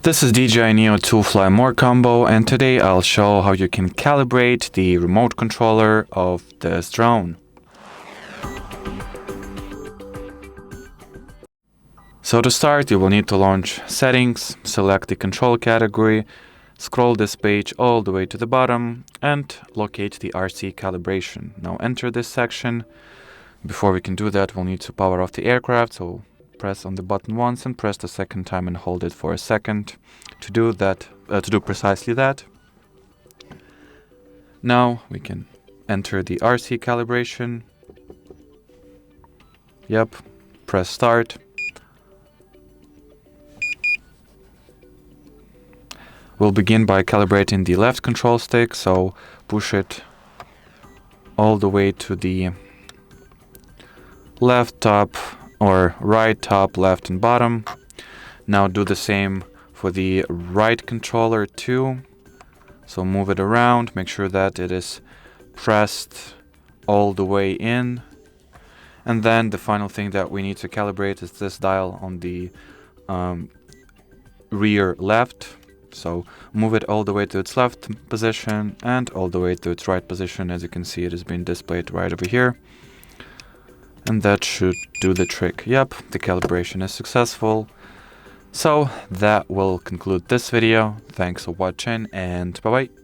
This is DJI Neo 2 Fly More combo, and today I'll show how you can calibrate the remote controller of this drone. So to start, you will need to launch Settings, select the control category, scroll this page all the way to the bottom and locate the RC calibration. Now enter this section. Before we can do that, we'll need to power off the aircraft, so press on the button once and press the second time and hold it for a second to do that, to do precisely that. Now we can enter the RC calibration. Yep, press start. We'll begin by calibrating the left control stick, so push it all the way to the left top or right top, left and bottom. Now do the same for the right controller too. So move it around, make sure that it is pressed all the way in. And then the final thing that we need to calibrate is this dial on the rear left. So move it all the way to its left position and all the way to its right position. As you can see, it is being displayed right over here. And that should do the trick. Yep, the calibration is successful. So that will conclude this video. Thanks for watching and bye-bye.